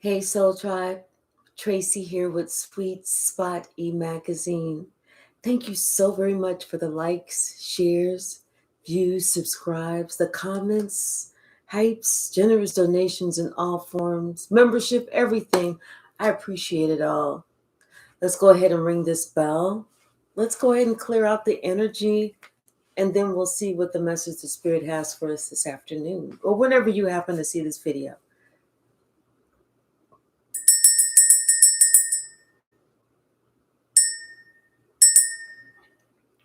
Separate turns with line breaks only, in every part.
Hey Soul Tribe, Tracy here with Sweet Spot e-magazine. Thank you so very much for the likes, shares, views, subscribes, the comments, hypes, generous donations in all forms, membership, everything. I appreciate it all. Let's go ahead and ring this bell. Let's go ahead and clear out the energy, and then we'll see what the message the Spirit has for us this afternoon, or whenever you happen to see this video.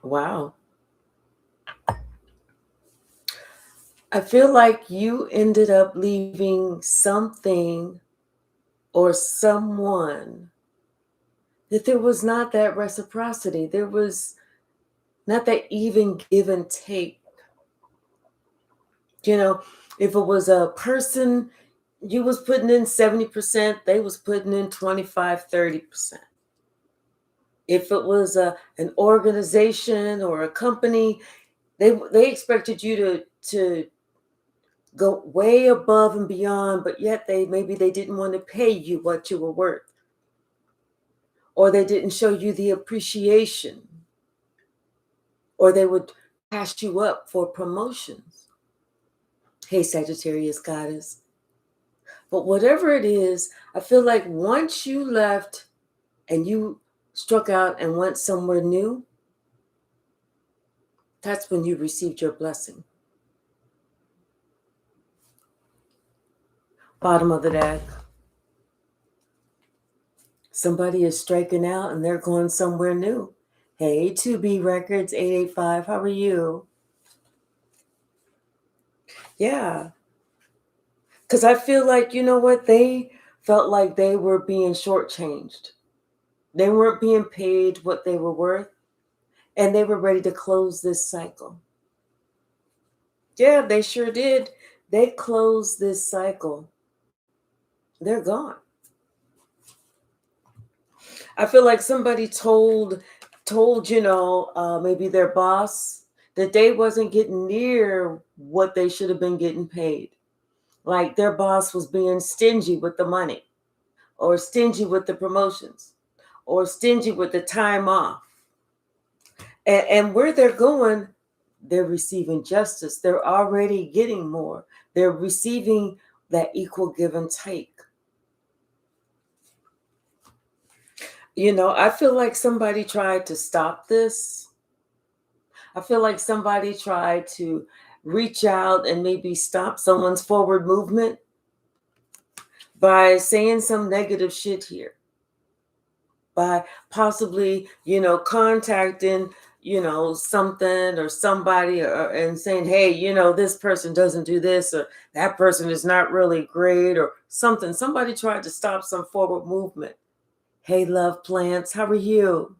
Wow. I feel like you ended up leaving something or someone that there was not that reciprocity. There was not that even give and take. You know, if it was a person, you was putting in 70%, they was putting in 25, 30%. If it was an organization or a company, they expected you to go way above and beyond, but yet maybe they didn't want to pay you what you were worth, or they didn't show you the appreciation, or they would pass you up for promotions. Hey, Sagittarius goddess. But whatever it is, I feel like once you left and you struck out and went somewhere new, that's when you received your blessing. Bottom of the deck. Somebody is striking out and they're going somewhere new. Hey, 2B Records 885, how are you? Yeah. Because I feel like, you know what? They felt like they were being shortchanged. They weren't being paid what they were worth, and they were ready to close this cycle. Yeah, they sure did. They closed this cycle. They're gone. I feel like somebody told maybe their boss that they wasn't getting near what they should have been getting paid. Like their boss was being stingy with the money, or stingy with the promotions, or stingy with the time off. And where they're going, they're receiving justice. They're already getting more. They're receiving that equal give and take. You know, I feel like somebody tried to stop this. I feel like somebody tried to reach out and maybe stop someone's forward movement by saying some negative shit here, by possibly, contacting, something or somebody, and saying, hey, this person doesn't do this, or that person is not really great, or something. Somebody tried to stop some forward movement. Hey, love plants, how are you?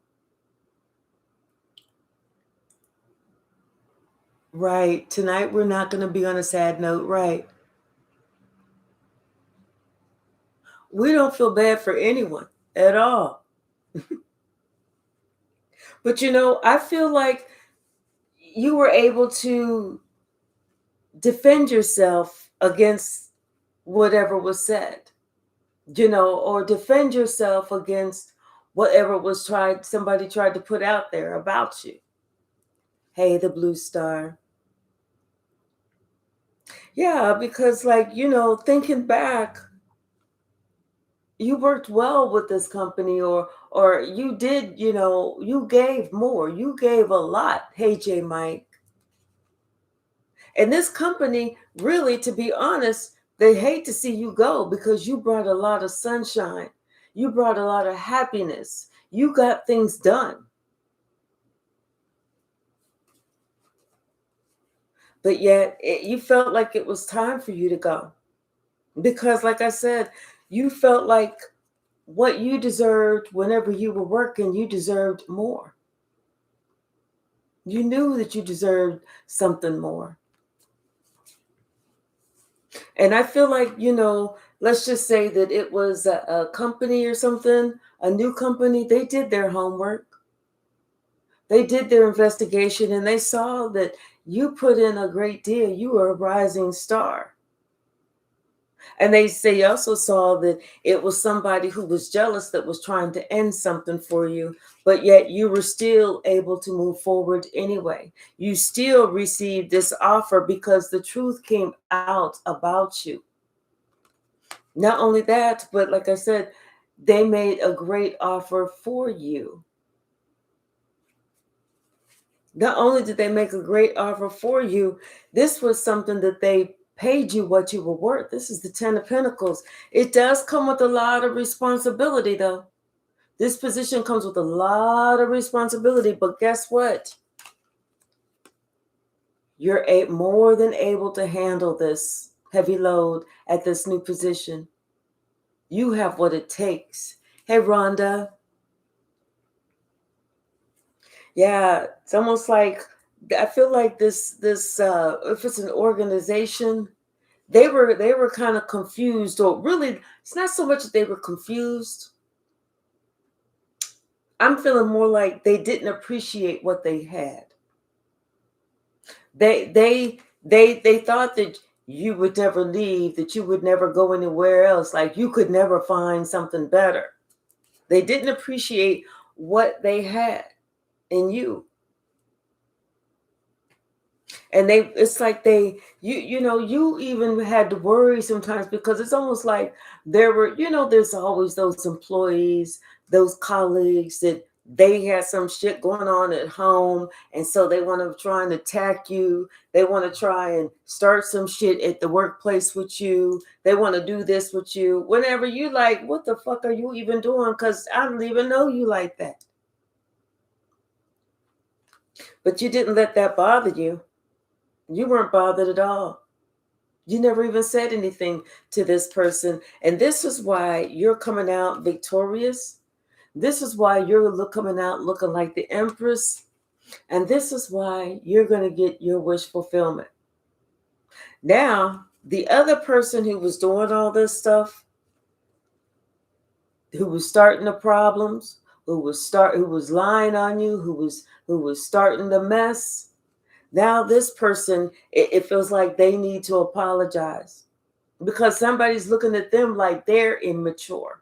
Right. Tonight, we're not going to be on a sad note, right? We don't feel bad for anyone at all. But, I feel like you were able to defend yourself against whatever was said, or defend yourself against whatever somebody tried to put out there about you. Hey, the blue star. Yeah, because thinking back, you worked well with this company, or you did, you gave more, you gave a lot. Hey, J Mike. And this company, really, to be honest, they hate to see you go because you brought a lot of sunshine. You brought a lot of happiness. You got things done. But yet you felt like it was time for you to go. Because like I said, you felt like what you deserved whenever you were working, you deserved more. You knew that you deserved something more. And I feel like, let's just say that it was a company or something, a new company, they did their homework. They did their investigation and they saw that you put in a great deal. You were a rising star. And they also saw that it was somebody who was jealous that was trying to end something for you, but yet you were still able to move forward anyway. You still received this offer because the truth came out about you. Not only that, but like I said, they made a great offer for you. Not only did they make a great offer for you, this was something that they paid you what you were worth. This is the 10 of Pentacles. It does come with a lot of responsibility, though. This position comes with a lot of responsibility, but guess what? You're more than able to handle this heavy load at this new position. You have what it takes. Hey, Rhonda. Yeah, it's almost like I feel like this if it's an organization, they were kind of confused, or really it's not so much that they were confused. I'm feeling more like they didn't appreciate what they had. They thought that you would never leave, that you would never go anywhere else, like you could never find something better. They didn't appreciate what they had in you. And it's like you even had to worry sometimes, because it's almost like there's always those employees, those colleagues that they had some shit going on at home, and so they want to try and attack you. They want to try and start some shit at the workplace with you. They want to do this with you whenever you like, what the fuck are you even doing? Because I don't even know you like that. But you didn't let that bother you. You weren't bothered at all. You never even said anything to this person. And this is why you're coming out victorious. This is why you're coming out looking like the Empress. And this is why you're going to get your wish fulfillment. Now, the other person who was doing all this stuff, who was starting the problems, who was lying on you, who was starting the mess, now this person, it feels like they need to apologize, because somebody's looking at them like they're immature.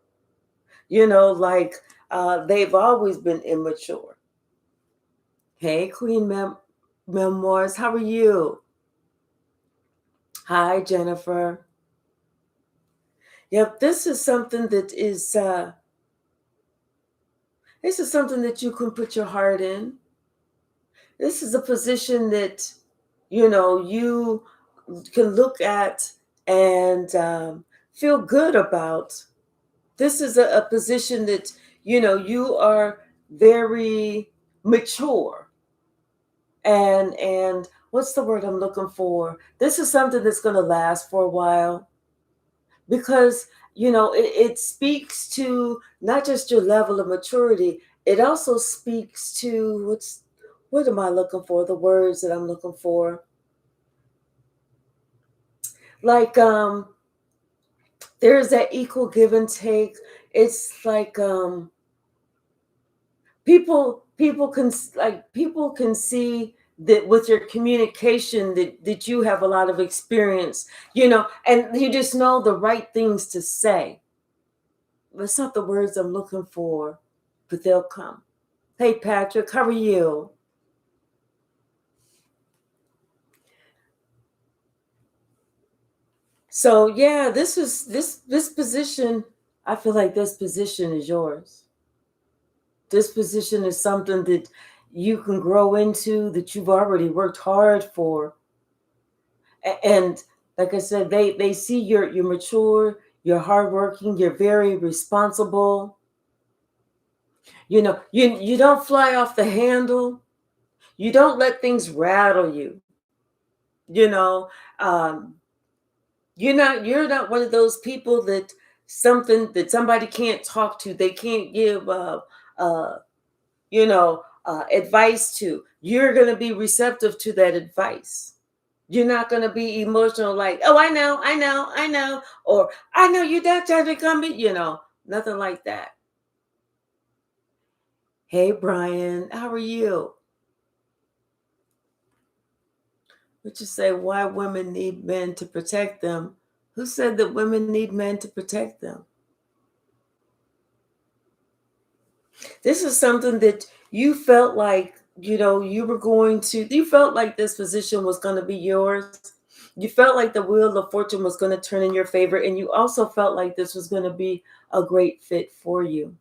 Like they've always been immature. Hey, Queen Memoirs, how are you? Hi, Jennifer. Yep, this is something that you can put your heart in. This is a position that you can look at and feel good about. This is a position that you are very mature, and what's the word I'm looking for? This is something that's going to last for a while, because it speaks to not just your level of maturity. It also speaks to what am I looking for? The words that I'm looking for, like there's that equal give and take. It's like people can see that with your communication that you have a lot of experience, and you just know the right things to say. That's not the words I'm looking for, but they'll come. Hey, Patrick, how are you? So yeah, this position, I feel like this position is yours. This position is something that you can grow into, that you've already worked hard for. And like I said, they see you're mature, you're hardworking, you're very responsible. You don't fly off the handle. You don't let things rattle you. You know, um, you're not one of those people that somebody can't talk to, they can't give uh, advice to. You're going to be receptive to that advice. You're not going to be emotional, like, oh, I know, or I know you that time to come, nothing like that. Hey, Brian, how are you? Would you say why women need men to protect them? Who said that women need men to protect them? This is something that you felt like, you felt like this position was going to be yours. You felt like the wheel of fortune was going to turn in your favor. And you also felt like this was going to be a great fit for you.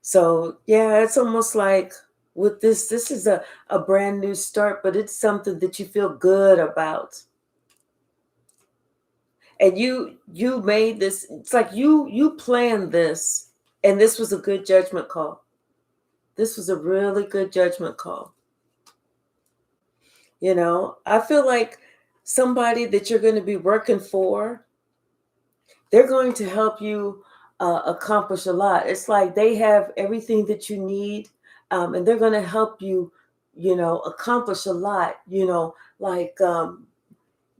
So, yeah, it's almost like with this is a brand new start, but it's something that you feel good about. And you made this, it's like you planned this, and this was a good judgment call. This was a really good judgment call. I feel like somebody that you're going to be working for, they're going to help you accomplish a lot. It's like they have everything that you need, and they're going to help you, accomplish a lot. Like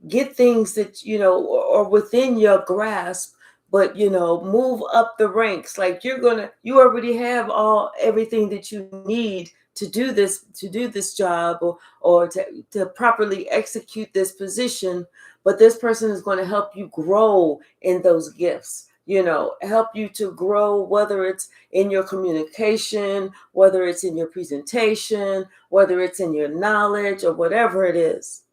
get things that or within your grasp, but move up the ranks. Like you already have everything that you need to do this job, or to properly execute this position. But this person is going to help you grow in those gifts, help you to grow, whether it's in your communication, whether it's in your presentation, whether it's in your knowledge, or whatever it is.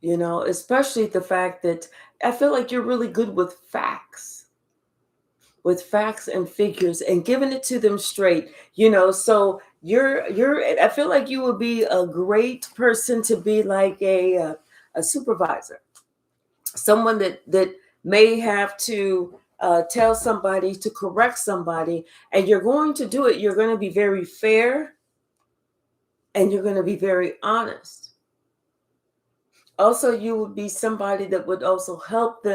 Especially the fact that I feel like you're really good with facts and figures, and giving it to them straight. So I feel like you would be a great person to be like a supervisor, someone that may have to tell somebody, to correct somebody, and you're going to do it. You're going to be very fair, and you're going to be very honest. Also, you would be somebody that would also help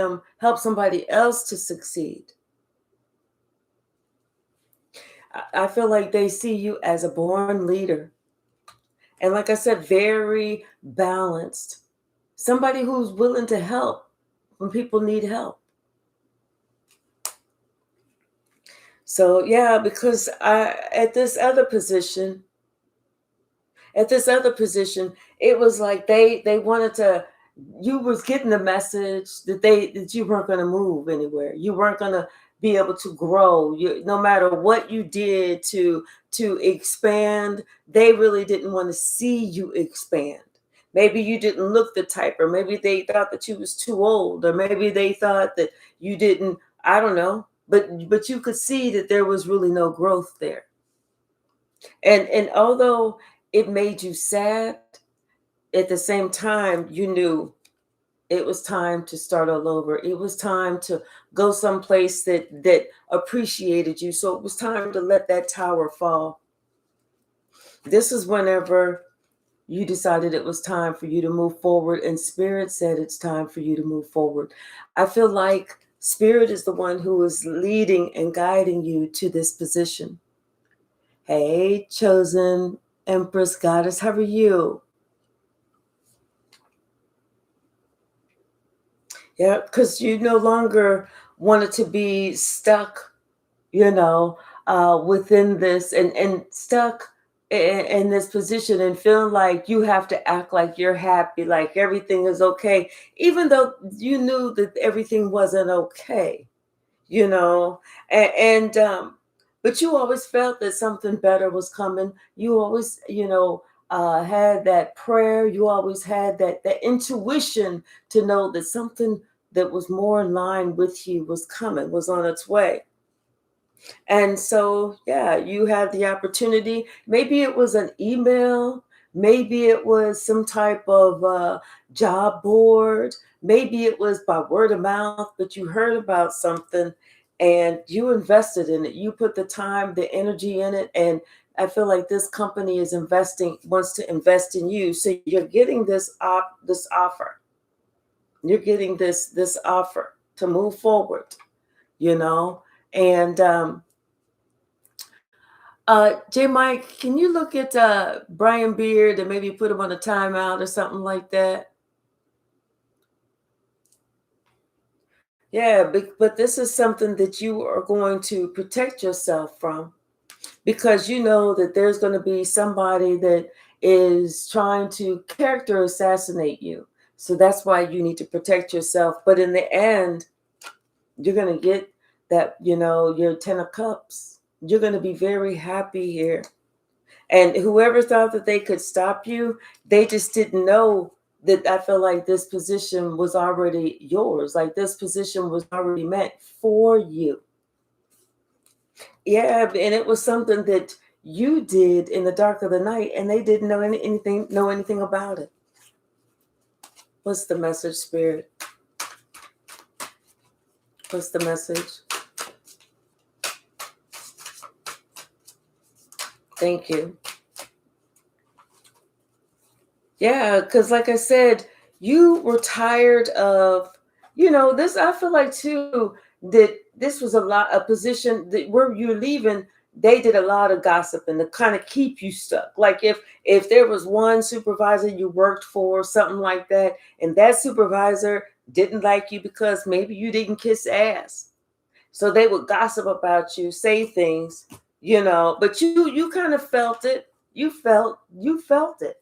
somebody else to succeed. I feel like they see you as a born leader. And like I said, very balanced. Somebody who's willing to help when people need help. So yeah, because at this other position, it was like they wanted to. You was getting the message that you weren't going to move anywhere. You weren't going to be able to grow. No matter what you did to expand, they really didn't want to see you expand. Maybe you didn't look the type, or maybe they thought that you was too old, or maybe they thought that you didn't. I don't know, but you could see that there was really no growth there. And although it made you sad, at the same time, you knew it was time to start all over. It was time to go someplace that appreciated you. So it was time to let that tower fall. This is whenever you decided it was time for you to move forward, and Spirit said it's time for you to move forward. I feel like Spirit is the one who is leading and guiding you to this position. Hey, chosen Empress Goddess, how are you? Yeah, because you no longer wanted to be stuck, within this, and stuck in this position, and feeling like you have to act like you're happy, like everything is okay, even though you knew that everything wasn't okay, you know, and but you always felt that something better was coming. You always, had that prayer. You always had that intuition to know that something that was more in line with you was coming, was on its way. And so, yeah, you had the opportunity. Maybe it was an email. Maybe it was some type of job board. Maybe it was by word of mouth, but you heard about something and you invested in it. You put the time, the energy in it. And I feel like this company wants to invest in you. So you're getting this offer. You're getting this offer to move forward, you know? And J Mike, can you look at Brian Beard and maybe put him on a timeout or something like that? Yeah, but this is something that you are going to protect yourself from, because you know that there's going to be somebody that is trying to character assassinate you. So that's why you need to protect yourself. But in the end, you're going to get that, your 10 of cups. You're going to be very happy here. And whoever thought that they could stop you, they just didn't know that. I feel like this position was already yours. Like this position was already meant for you. Yeah, and it was something that you did in the dark of the night, and they didn't know anything about it. What's the message, Spirit? What's the message? Thank you. Yeah, because like I said, you were tired of, this. I feel like too that this was a position that where you're leaving. They did a lot of gossiping to kind of keep you stuck. Like if there was one supervisor you worked for, something like that, and that supervisor didn't like you because maybe you didn't kiss ass, so they would gossip about you, say things, but you kind of felt it. You felt it.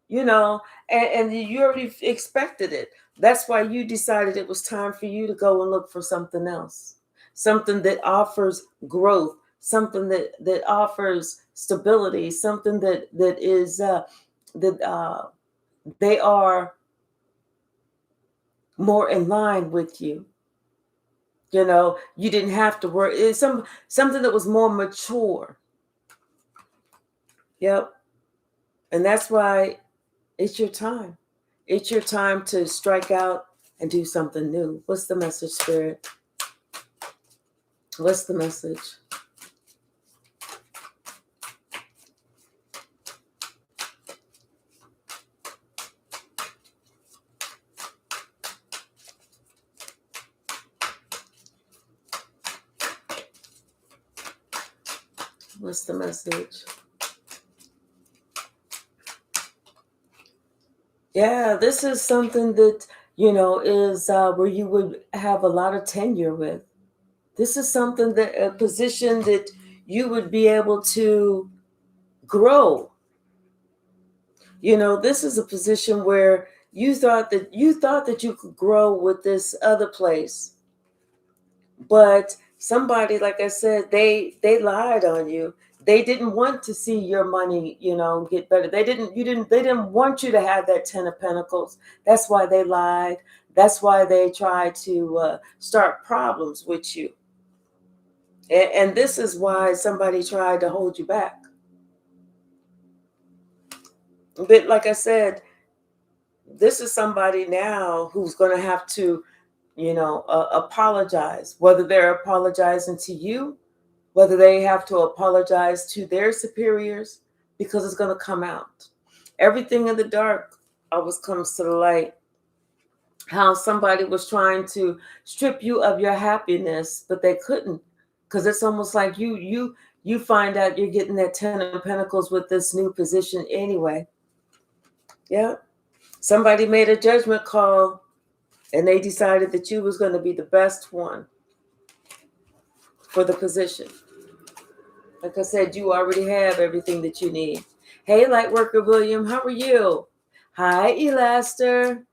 And you already expected it. That's why you decided it was time for you to go and look for something else, something that offers growth, something that offers stability, something that is that they are more in line with you. You didn't have to work. It's something that was more mature. Yep. And that's why it's your time. It's your time to strike out and do something new. What's the message, Spirit? What's the message? What's the message? Yeah, this is something that, is where you would have a lot of tenure with. This is something a position that you would be able to grow. This is a position where you thought that you could grow with this other place. But somebody, like I said, they lied on you. They didn't want to see your money, get better. They didn't want you to have that 10 of Pentacles. That's why they lied. That's why they tried to start problems with you. And this is why somebody tried to hold you back. But like I said, this is somebody now who's going to have to, apologize, whether they're apologizing to you, whether they have to apologize to their superiors, because it's going to come out. Everything in the dark always comes to the light. How somebody was trying to strip you of your happiness, but they couldn't, because it's almost like you find out you're getting that 10 of Pentacles with this new position anyway. Yeah. Somebody made a judgment call and they decided that you was going to be the best one for the position. Like I said, you already have everything that you need. Hey, Lightworker William, how are you? Hi, Elaster.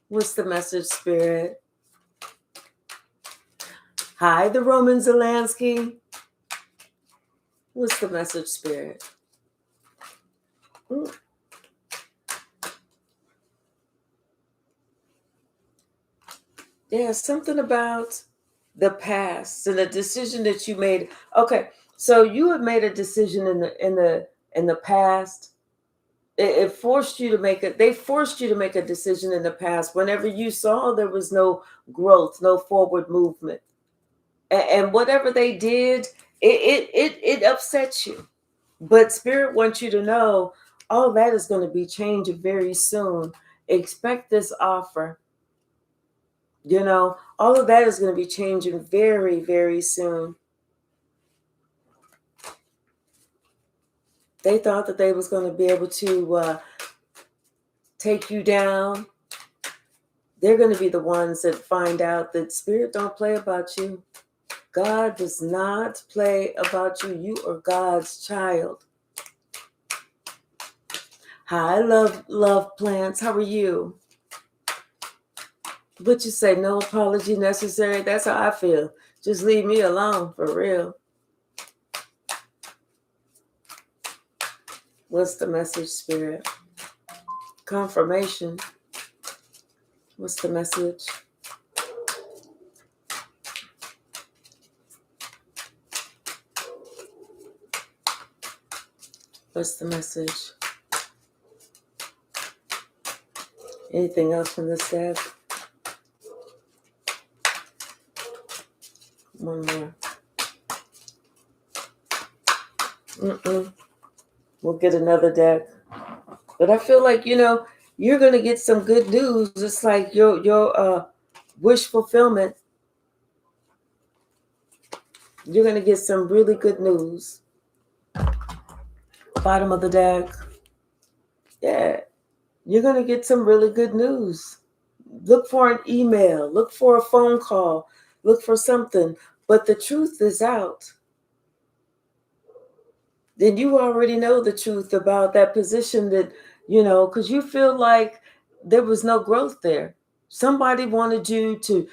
What's the message, Spirit? Hi, the Roman Zelensky. What's the message, Spirit? Ooh. Yeah, something about the past and the decision that you made. Okay, so you had made a decision in the past. It forced you to they forced you to make a decision in the past whenever you saw there was no growth, no forward movement. And whatever they did, it upsets you. But Spirit wants you to know all that is going to be changing very soon. Expect this offer. All of that is going to be changing very, very soon. They thought that they was going to be able to take you down. They're going to be the ones that find out that Spirit don't play about you. God does not play about you. You are God's child. Hi, love plants. How are you? What you say? No apology necessary. That's how I feel. Just leave me alone, for real. What's the message, Spirit? Confirmation. What's the message? What's the message? Anything else from this deck? One more. We'll get another deck. But I feel like, you're going to get some good news. It's like your wish fulfillment. You're going to get some really good news. Bottom of the deck. Yeah. You're going to get some really good news. Look for an email. Look for a phone call. Look for something. But the truth is out. Then you already know the truth about that position that, because you feel like there was no growth there. Somebody wanted you to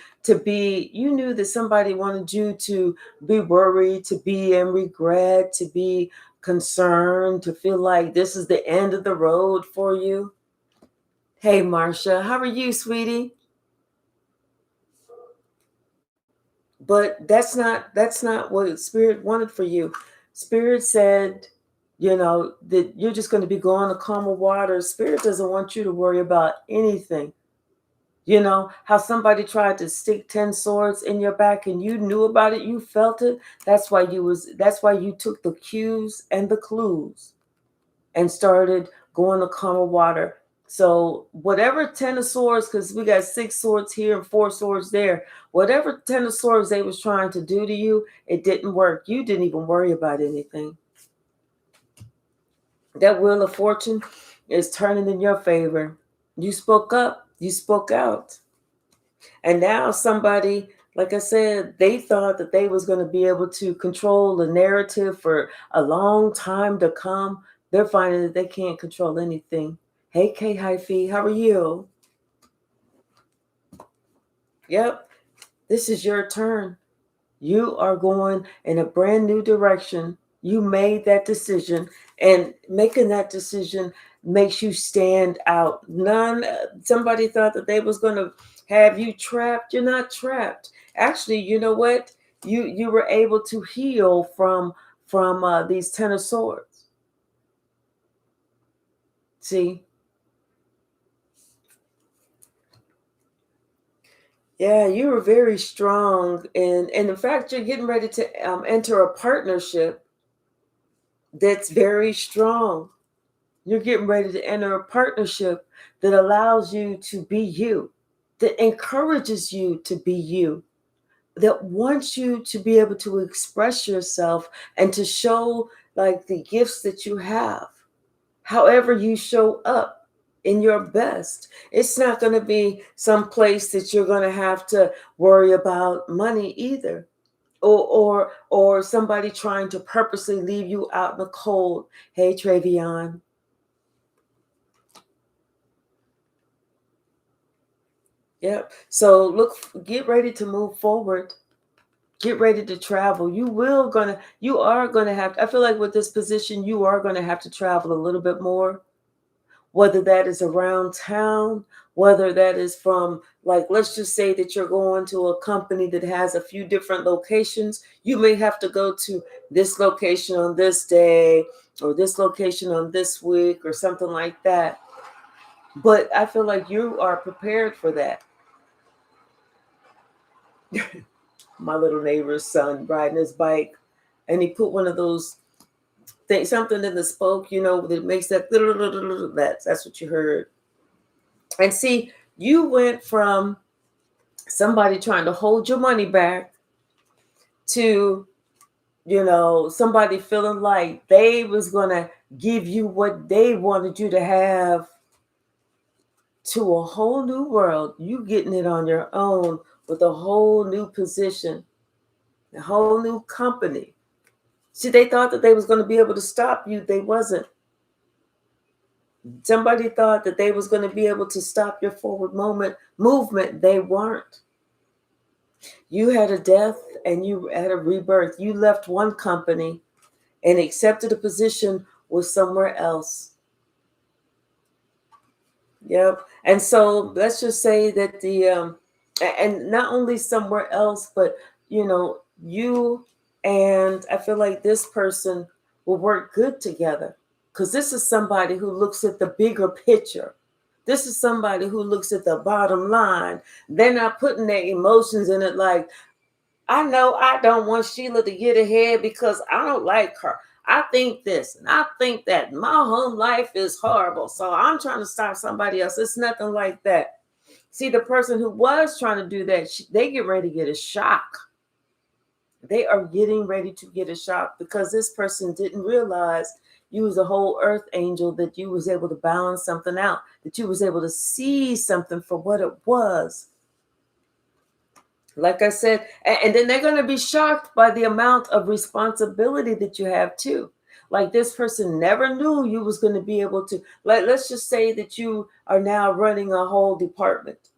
be, you knew that somebody wanted you to be worried, to be in regret, to be concerned, to feel like this is the end of the road for you. Hey, Marcia, how are you, sweetie? But that's not what Spirit wanted for you. Spirit said, that you're just going to be going to calmer water. Spirit doesn't want you to worry about anything. How somebody tried to stick 10 swords in your back and you knew about it, you felt it. That's why you took the cues and the clues and started going to calmer water. So whatever 10 of swords, because we got 6 swords here and 4 swords there, whatever 10 of swords they was trying to do to you, it didn't work. You didn't even worry about anything. That wheel of fortune is turning in your favor. You spoke up. You spoke out. And now somebody, like I said, they thought that they was going to be able to control the narrative for a long time to come. They're finding that they can't control anything. Hey, K Hypsee, how are you? Yep, this is your turn. You are going in a brand new direction. You made that decision, and making that decision makes you stand out. Somebody thought that they was going to have you trapped. You're not trapped. Actually, you know what? You were able to heal from these 10 of swords. See? Yeah, you were very strong, and in fact, you're getting ready to enter a partnership that's very strong. You're getting ready to enter a partnership that allows you to be you, that encourages you to be you, that wants you to be able to express yourself and to show like the gifts that you have. However you show up in your best. It's not going to be some place that you're going to have to worry about money either. Or somebody trying to purposely leave you out in the cold. Hey, Travion. Yep. So get ready to move forward. Get ready to travel. You are gonna have, I feel like with this position, you are gonna have to travel a little bit more, whether that is around town, whether that is from, like, let's just say that you're going to a company that has a few different locations. You may have to go to this location on this day or this location on this week or something like that. But I feel like you are prepared for that. My little neighbor's son riding his bike, and he put one of those things, something in the spoke, that makes that, that's what you heard. And see, you went from somebody trying to hold your money back to, somebody feeling like they was going to give you what they wanted you to have, to a whole new world. You getting it on your own with a whole new position, a whole new company. See, they thought that they was going to be able to stop you. They wasn't. Somebody thought that they was going to be able to stop your forward movement. They weren't. You had a death and you had a rebirth. You left one company and accepted a position with somewhere else. Yep. And so let's just say that and not only somewhere else, but you and I feel like this person will work good together, because this is somebody who looks at the bigger picture. This is somebody who looks at the bottom line. They're not putting their emotions in it like, I know I don't want Sheila to get ahead because I don't like her. I think this and I think that. My home life is horrible, so I'm trying to stop somebody else. It's nothing like that. See, the person who was trying to do that, they get ready to get a shock. They are getting ready to get a shock because this person didn't realize you was a whole earth angel, that you was able to balance something out, that you was able to see something for what it was. Like I said, and then they're going to be shocked by the amount of responsibility that you have too. Like, this person never knew you was going to be able to, like, let's just say that you are now running a whole department,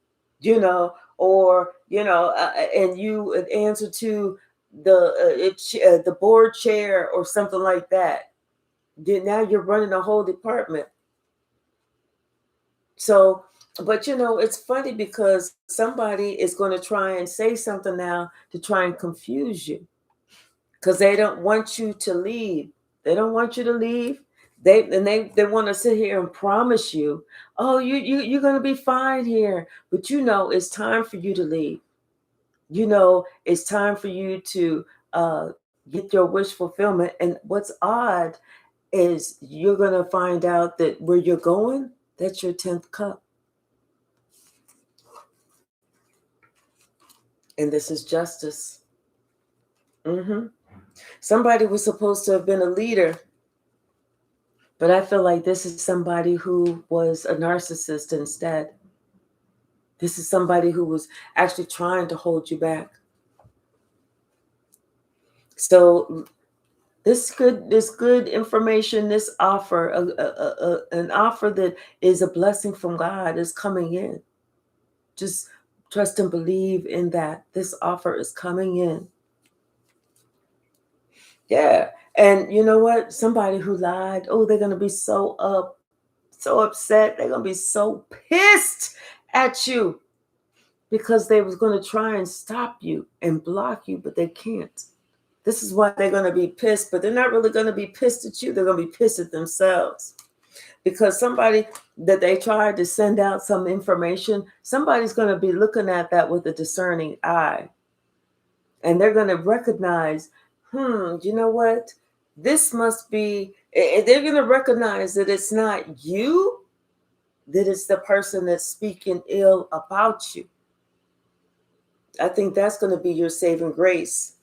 or, and you answer to the board chair or something like that. Then now you're running a whole department. So, but it's funny because somebody is going to try and say something now to try and confuse you, because they don't want you to leave. They don't want you to leave. They want to sit here and promise you, oh, you're going to be fine here. But it's time for you to leave. It's time for you to get your wish fulfillment. And what's odd is you're going to find out that where you're going, that's your 10th cup. And this is justice. Somebody was supposed to have been a leader, but I feel like this is somebody who was a narcissist instead. This is somebody who was actually trying to hold you back. So this good information, this offer, an offer that is a blessing from God, is coming in. Just trust and believe in that. This offer is coming in. Yeah. And you know what? Somebody who lied, oh, they're going to be so upset. They're going to be so pissed at you because they was going to try and stop you and block you, but they can't. This is why they're going to be pissed, but they're not really going to be pissed at you. They're going to be pissed at themselves, because somebody that they tried to send out some information, somebody's going to be looking at that with a discerning eye. And they're going to recognize, you know what? This must be, they're going to recognize that it's not you, that it's the person that's speaking ill about you. I think that's going to be your saving grace.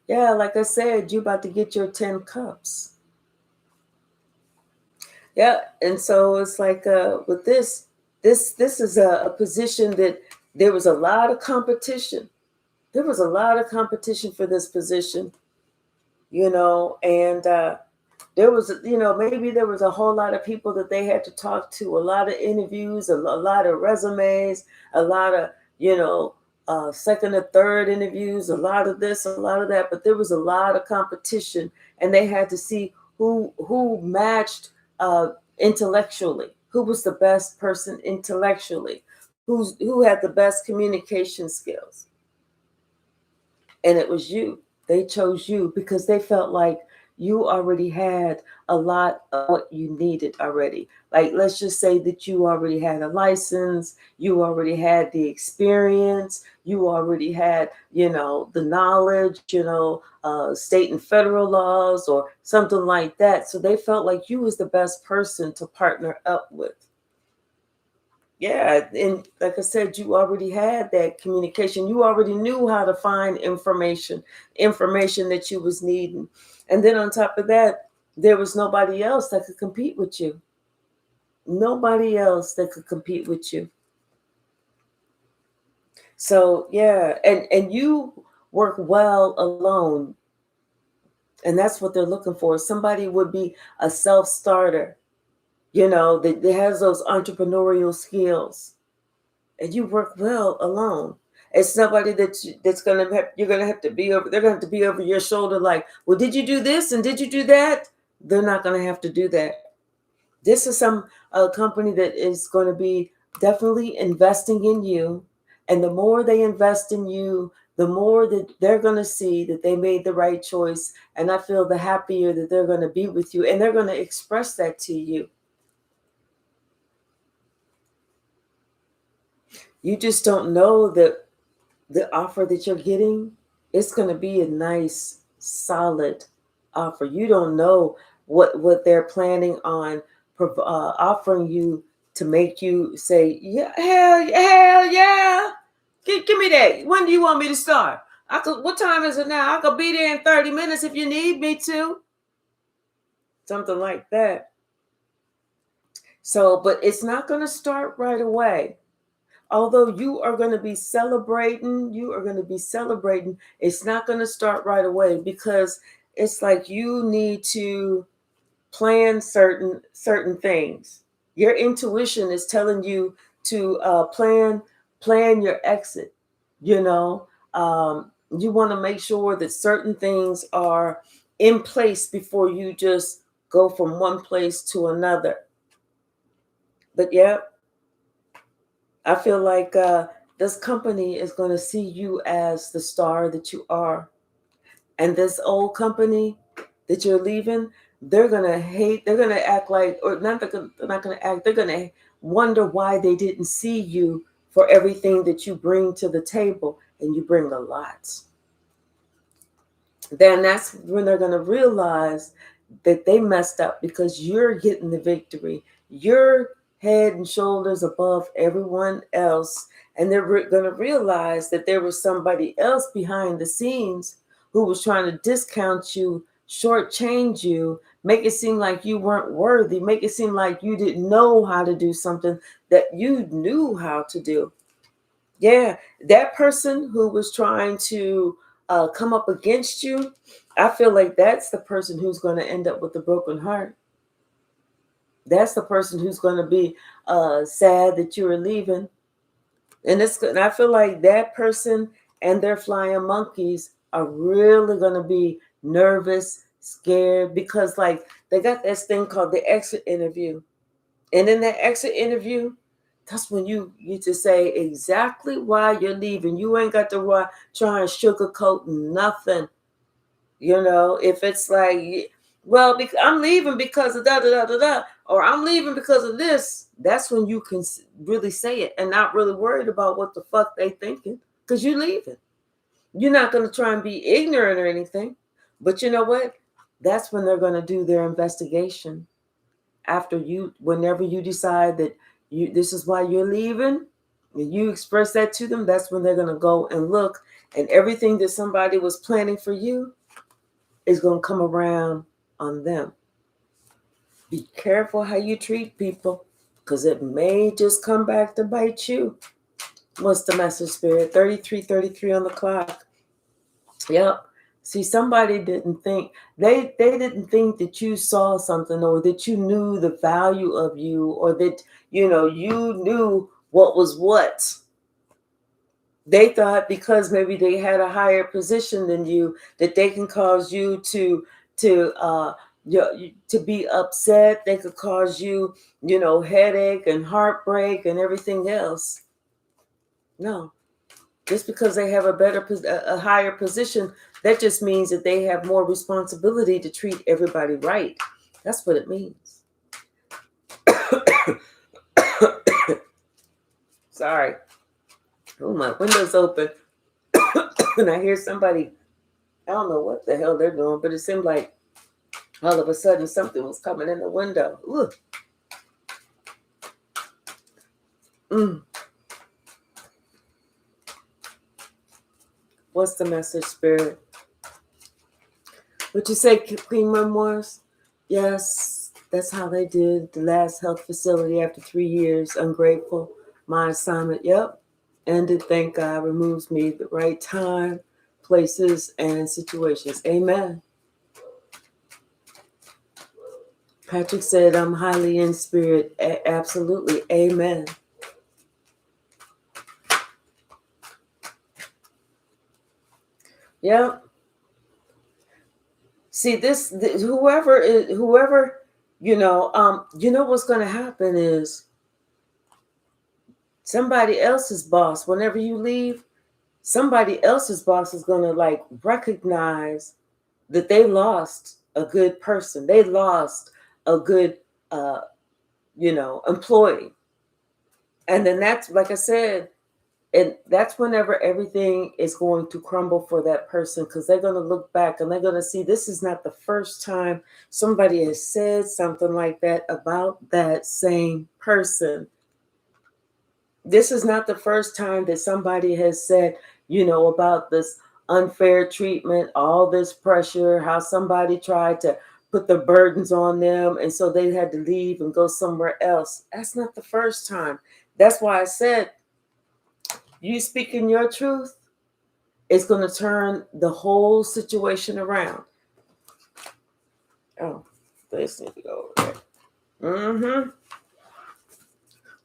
Yeah, like I said, you're about to get your 10 cups. Yeah, and so it's like with this is a position that there was a lot of competition. There was a lot of competition for this position, and there was, maybe there was a whole lot of people that they had to talk to, a lot of interviews, a lot of resumes, a lot of, second or third interviews, a lot of this, a lot of that, but there was a lot of competition, and they had to see who matched intellectually, who was the best person intellectually, who had the best communication skills. And it was you. They chose you because they felt like you already had a lot of what you needed already. Like, let's just say that you already had a license, you already had the experience, you already had, the knowledge, state and federal laws or something like that. So they felt like you was the best person to partner up with. Yeah, and like I said, you already had that communication. You already knew how to find information that you was needing. And then on top of that, there was nobody else that could compete with you. Nobody else that could compete with you. So yeah, and you work well alone. And that's what they're looking for. Somebody would be a self-starter, that has those entrepreneurial skills. And you work well alone. It's somebody that's you're gonna have to be over. They're gonna have to be over your shoulder, like, well, did you do this and did you do that? They're not gonna have to do that. This is some company that is going to be definitely investing in you, and the more they invest in you, the more that they're going to see that they made the right choice. And I feel the happier that they're going to be with you, and they're going to express that to you. You just don't know that the offer that you're getting, it's going to be a nice, solid offer. You don't know what they're planning on offering you to make you say, yeah, hell yeah. Give me that. When do you want me to start? What time is it now? I could be there in 30 minutes if you need me to. Something like that. So, but it's not going to start right away. Although you are going to be celebrating, it's not going to start right away, because it's like you need to plan certain things. Your intuition is telling you to plan your exit. You want to make sure that certain things are in place before you just go from one place to another. But yeah, I feel like this company is going to see you as the star that you are. And this old company that you're leaving, they're going to hate, they're going to act like, or not, they're not going to act, they're going to wonder why they didn't see you for everything that you bring to the table. And you bring a lot. Then that's when they're going to realize that they messed up, because you're getting the victory. You're head and shoulders above everyone else. And they're going to realize that there was somebody else behind the scenes who was trying to discount you, shortchange you, make it seem like you weren't worthy, make it seem like you didn't know how to do something that you knew how to do. Yeah, that person who was trying to come up against you, I feel like that's the person who's going to end up with a broken heart. That's the person who's going to be sad that you are leaving. And I feel like that person and their flying monkeys are really going to be nervous, scared, because like they got this thing called the exit interview. And in that exit interview, that's when you get to say exactly why you're leaving. You ain't got to try and sugarcoat nothing. If it's like, well, I'm leaving because of da da da da da, or I'm leaving because of this, that's when you can really say it and not really worried about what the fuck they thinking, because you're leaving. You're not going to try and be ignorant or anything. But you know what? That's when they're going to do their investigation. Whenever you decide that this is why you're leaving, and you express that to them, that's when they're going to go and look, and everything that somebody was planning for you is going to come around on them. Be careful how you treat people, because it may just come back to bite you. What's the message, Spirit? 33:33 on the clock. Yep. See, somebody didn't think, they didn't think that you saw something, or that you knew the value of you, or that, you knew what was what. They thought because maybe they had a higher position than you, that they can cause you to be upset. They could cause you, headache and heartbreak and everything else. No. Just because they have a higher position, that just means that they have more responsibility to treat everybody right. That's what it means. Sorry. Oh, my window's open. And I hear somebody, I don't know what the hell they're doing, but it seemed like all of a sudden something was coming in the window. Ooh. What's the message, Spirit? What you say, Queen Memoirs? Yes, that's how they did the last health facility after 3 years. Ungrateful. My assignment, yep, ended. Thank God, removes me the right time, places, and situations. Amen. Patrick said, I'm highly in spirit. Absolutely. Amen. Yeah. See, whoever, you know what's going to happen is somebody else's boss, whenever you leave, somebody else's boss is going to like recognize that they lost a good person. They lost a good, employee. And then that's, like I said, and that's whenever everything is going to crumble for that person, because they're going to look back and they're going to see this is not the first time somebody has said something like that about that same person. This is not the first time that somebody has said, about this unfair treatment, all this pressure, how somebody tried to put the burdens on them. And so they had to leave and go somewhere else. That's not the first time. That's why I said, you speaking your truth is going to turn the whole situation around. Oh, this need to go over there. Mm-hmm.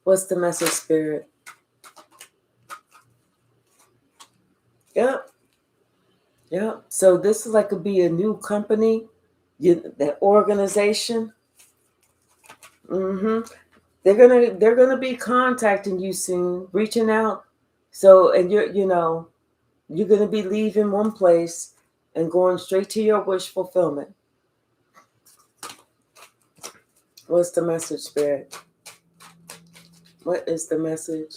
What's the message, Spirit? Yep. Yep. So this is like, could be a new company, that organization. Mm-hmm. They're gonna be contacting you soon, reaching out. So, and you're gonna be leaving one place and going straight to your wish fulfillment. What's the message, Spirit? What is the message?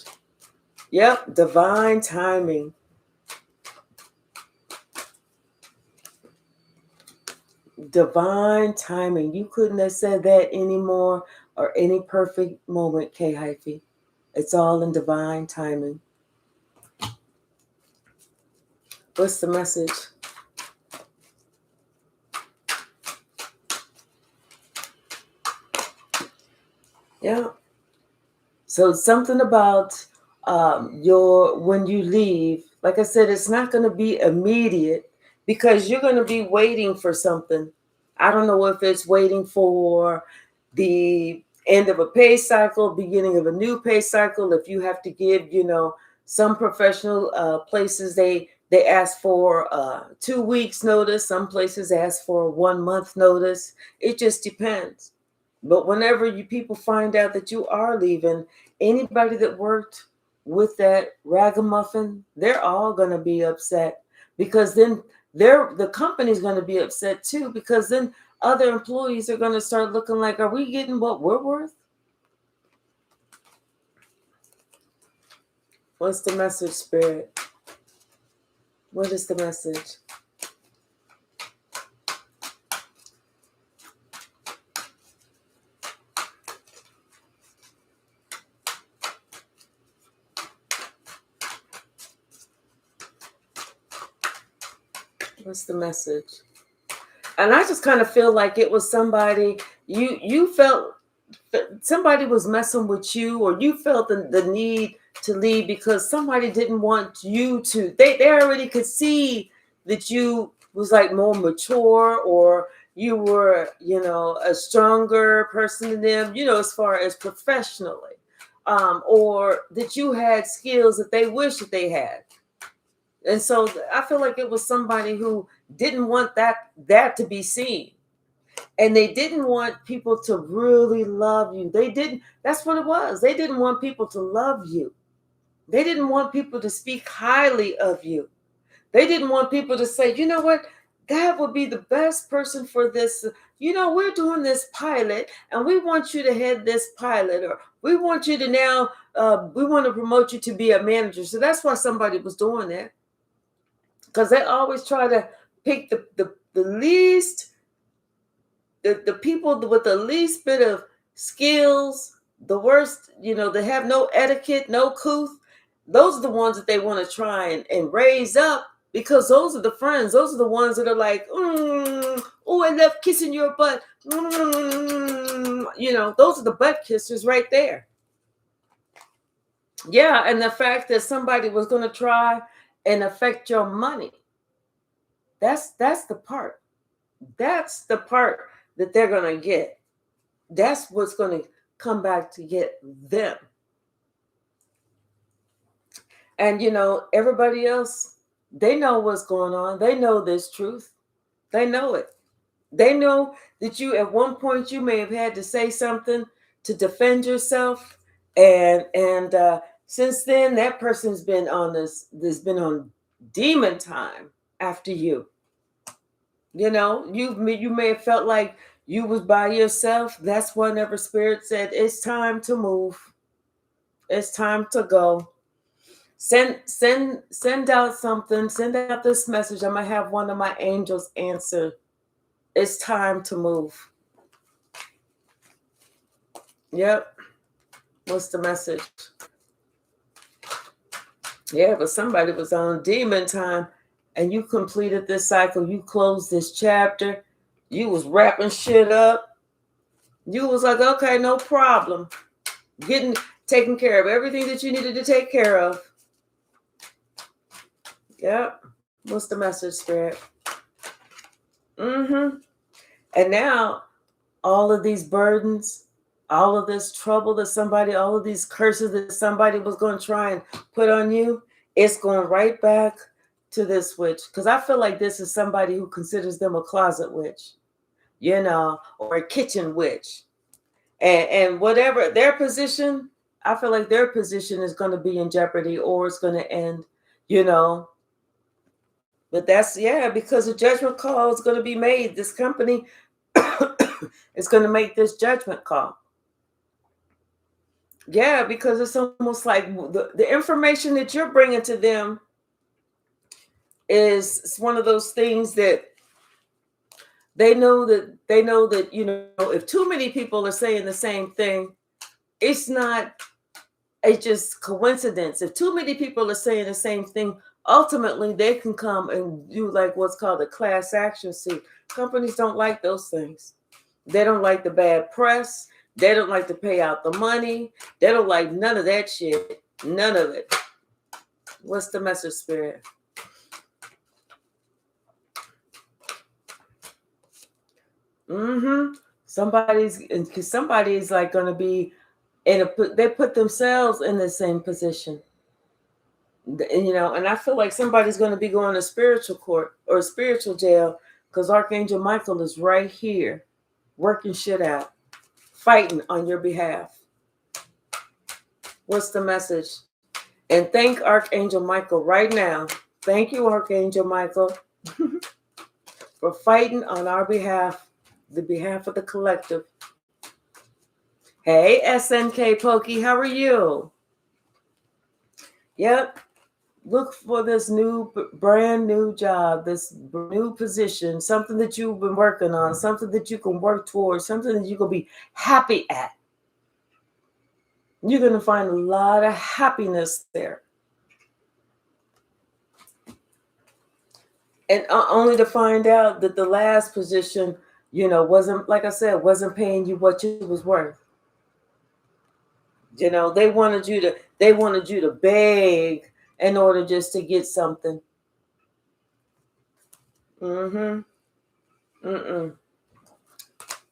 Yep, divine timing. Divine timing. You couldn't have said that anymore, or any perfect moment, K Hyphy. It's all in divine timing. What's the message? Yeah. So something about when you leave, like I said, it's not going to be immediate, because you're going to be waiting for something. I don't know if it's waiting for the end of a pay cycle, beginning of a new pay cycle. If you have to give, some professional places, they ask for 2 weeks notice. Some places ask for 1 month notice. It just depends. But whenever you people find out that you are leaving, anybody that worked with that ragamuffin, they're all going to be upset, because then the company's going to be upset too, because then other employees are going to start looking like, are we getting what we're worth? What's the message, Spirit? What is the message? What's the message? And I just kind of feel like it was somebody, you felt somebody was messing with you, or you felt the need to leave because somebody didn't want you to. They already could see that you was like more mature, or you were, a stronger person than them, as far as professionally, or that you had skills that they wish that they had. And so I feel like it was somebody who didn't want that to be seen. And they didn't want people to really love you. They didn't, that's what it was. They didn't want people to love you. They didn't want people to speak highly of you. They didn't want people to say, you know what, that would be the best person for this. We're doing this pilot and we want you to head this pilot, or we want you to now, we want to promote you to be a manager. So that's why somebody was doing that. Because they always try to pick the least, the people with the least bit of skills, the worst, they have no etiquette, no couth. Those are the ones that they want to try and raise up, because those are the friends. Those are the ones that are like, oh, I love kissing your butt. Those are the butt kissers right there. Yeah, and the fact that somebody was going to try and affect your money. That's the part. That's the part that they're going to get. That's what's going to come back to get them. And everybody else, they know what's going on. They know this truth. They know it. They know that you, at one point, you may have had to say something to defend yourself, and since then, that person's been on been on demon time after you. You may have felt like you was by yourself. That's whenever Spirit said, it's time to move. It's time to go. Send out something. Send out this message. I'm going to have one of my angels answer. It's time to move. Yep. What's the message? Yeah, but somebody was on demon time, and you completed this cycle. You closed this chapter. You was wrapping shit up. You was like, okay, no problem. Taking care of everything that you needed to take care of. Yep. What's the message, Spirit? And now, all of these burdens, all of this trouble that all of these curses that somebody was going to try and put on you, it's going right back to this witch. Because I feel like this is somebody who considers them a closet witch, or a kitchen witch. And whatever their position, I feel like their position is going to be in jeopardy, or it's going to end, But that's, because a judgment call is going to be made. This company is going to make this judgment call. Yeah, because it's almost like the information that you're bringing to them is one of those things that they know that if too many people are saying the same thing, it's not just coincidence. If too many people are saying the same thing, ultimately they can come and do like what's called a class action suit. Companies don't like those things. They don't like the bad press. They don't like to pay out the money. They don't like none of that shit. None of it. What's the message, Spirit? Somebody's like going to be they put themselves in the same position. And I feel like somebody's going to be going to spiritual court or spiritual jail because Archangel Michael is right here working shit out, fighting on your behalf. What's the message? And thank Archangel Michael right now. Thank you, Archangel Michael, for fighting on our behalf, the behalf of the collective. Hey, SNK Pokey, how are you? Yep. Look for this brand new job, this new position, something that you've been working on, something that you can work towards, something that you can be happy at. You're going to find a lot of happiness there. And only to find out that the last position, wasn't, like I said, wasn't paying you what you was worth. They wanted you to beg in order just to get something.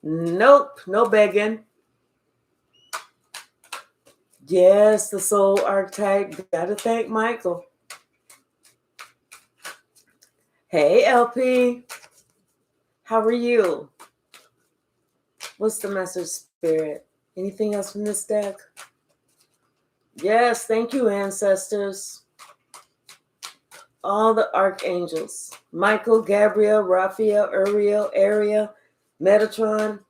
Nope, no begging. Yes, the soul archetype. Gotta thank Michael. Hey, LP. How are you? What's the message, Spirit? Anything else from this deck? Yes, thank you, ancestors. All the archangels. Michael, Gabriel, Raphael, Uriel, Ariel, Metatron.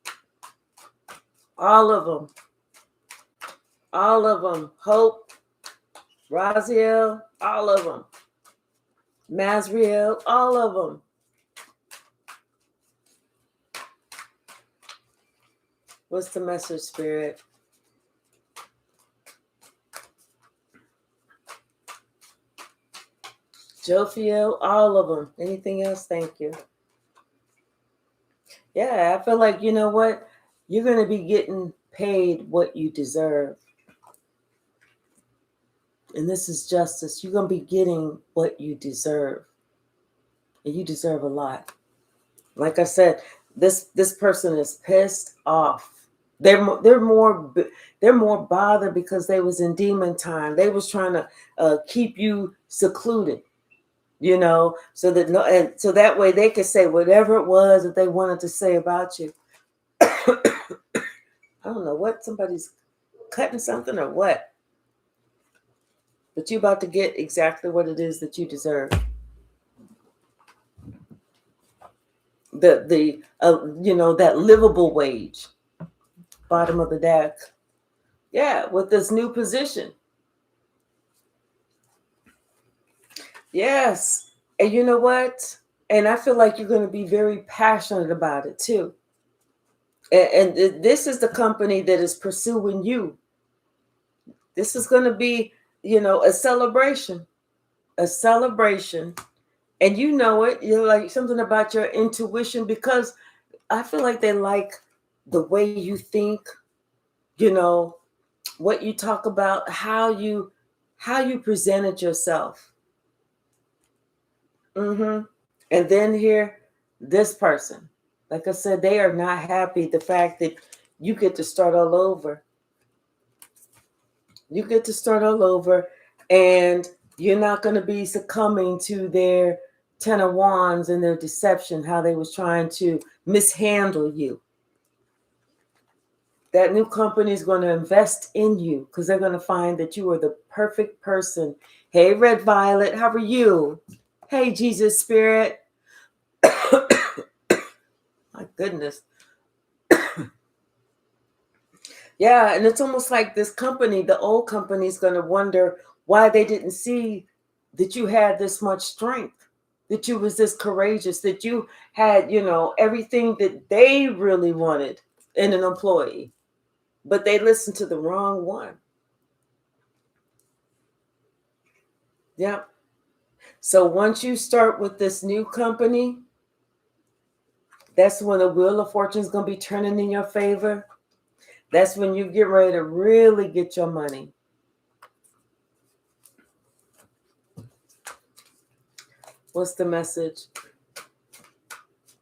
All of them. All of them. Hope, Raziel, all of them. Mazriel, all of them. What's the message, Spirit? Jophiel, all of them. Anything else? Thank you. Yeah, I feel like, you know what? You're going to be getting paid what you deserve. And this is justice. You're going to be getting what you deserve. And you deserve a lot. Like I said, this person is pissed off. They're more bothered because they was in demon time. They was trying to keep you secluded, so that no, and so that way they could say whatever it was that they wanted to say about you. I don't know what, somebody's cutting something or what, but you about to get exactly what it is that you deserve. That livable wage, bottom of the deck. Yeah, with this new position. Yes. And you know what? And I feel like you're going to be very passionate about it too. And this is the company that is pursuing you. This is going to be, a celebration. A celebration. And you know it. You're like something about your intuition, because I feel like they like the way you think, what you talk about, how you presented yourself. And then here, this person, like I said, they are not happy the fact that you get to start all over. You get to start all over, and you're not going to be succumbing to their Ten of Wands and their deception, how they was trying to mishandle you. That new company is going to invest in you because they're going to find that you are the perfect person. Hey, Red Violet, how are you? Hey, Jesus Spirit. My goodness. Yeah, and it's almost like this company, the old company, is going to wonder why they didn't see that you had this much strength, that you was this courageous, that you had, everything that they really wanted in an employee, but they listened to the wrong one. Yeah. So once you start with this new company, that's when the wheel of fortune is going to be turning in your favor. That's when you get ready to really get your money. What's the message?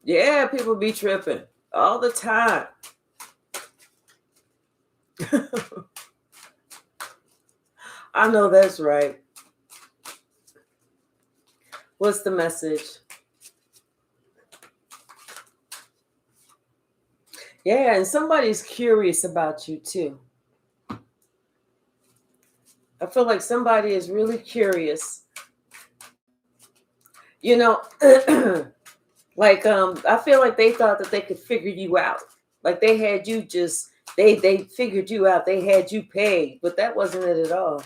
Yeah, people be tripping all the time. I know that's right. What's the message? Yeah, and somebody's curious about you too. I feel like somebody is really curious. Like I feel like they thought that they could figure you out. Like they had you they figured you out. They had you pegged, but that wasn't it at all.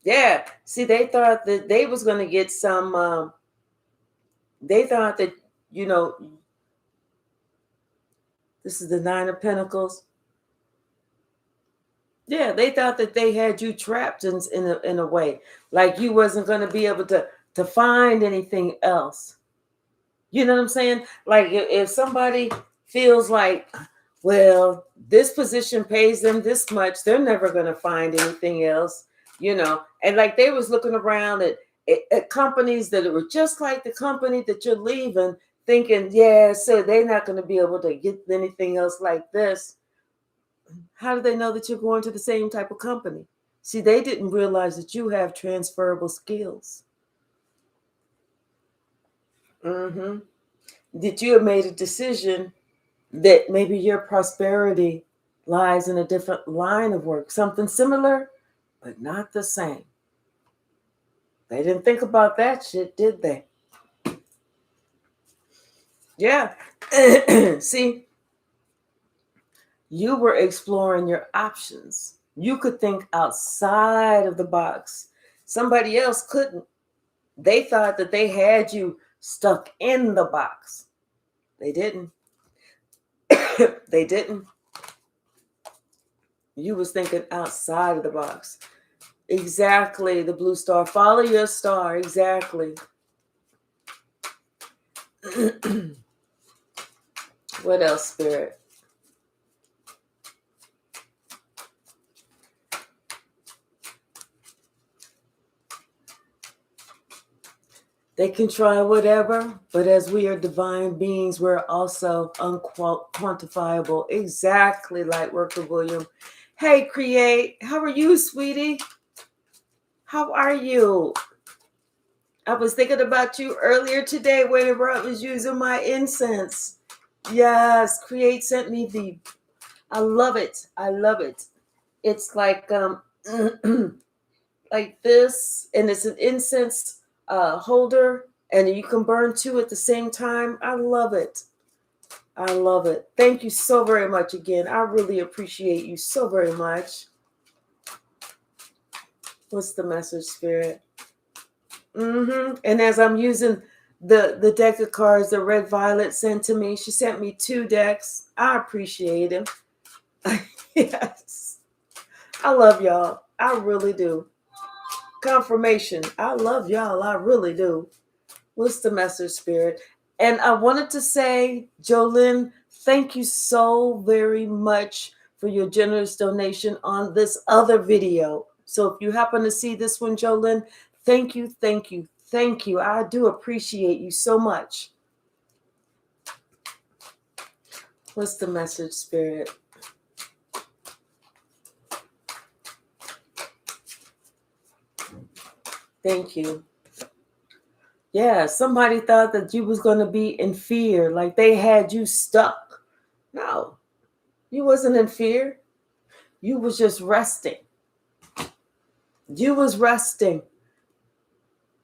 Yeah. See, they thought that they was going to get some they thought that, this is the Nine of Pentacles. Yeah, they thought that they had you trapped in a way, like you wasn't going to be able to find anything else. You know what I'm saying? Like if somebody feels like, well, this position pays them this much, they're never going to find anything else, And like they was looking around at companies that were just like the company that you're leaving, thinking, yeah, so they're not going to be able to get anything else like this. How do they know that you're going to the same type of company? See, they didn't realize that you have transferable skills. That you have made a decision that maybe your prosperity lies in a different line of work, something similar, but not the same. They didn't think about that shit, did they? Yeah. See, you were exploring your options. You could think outside of the box. Somebody else couldn't. They thought that they had you stuck in the box. They didn't. They didn't. You was thinking outside of the box. Exactly, the blue star. Follow your star. Exactly. What else, Spirit? They can try whatever, but as we are divine beings, we're also unquantifiable. Exactly like Worker William. Hey, Create, how are you, sweetie? How are you? I was thinking about you earlier today whenever I was using my incense. Yes, Create sent me the. I love it. I love it. It's like like this, and it's an incense holder, and you can burn two at the same time. I love it. I love it. Thank you so very much again. I really appreciate you so very much. What's the message, Spirit? And as I'm using the deck of cards that Red Violet sent to me, she sent me 2 decks. I appreciate it. Yes. I love y'all. I really do. Confirmation. I love y'all. I really do. What's the message, Spirit? And I wanted to say, Jolynn, thank you so very much for your generous donation on this other video. So if you happen to see this one, Jolynn, thank you, thank you, thank you. I do appreciate you so much. What's the message, Spirit? Thank you. Yeah, somebody thought that you was going to be in fear, like they had you stuck. No, you wasn't in fear. You was just resting. You was resting.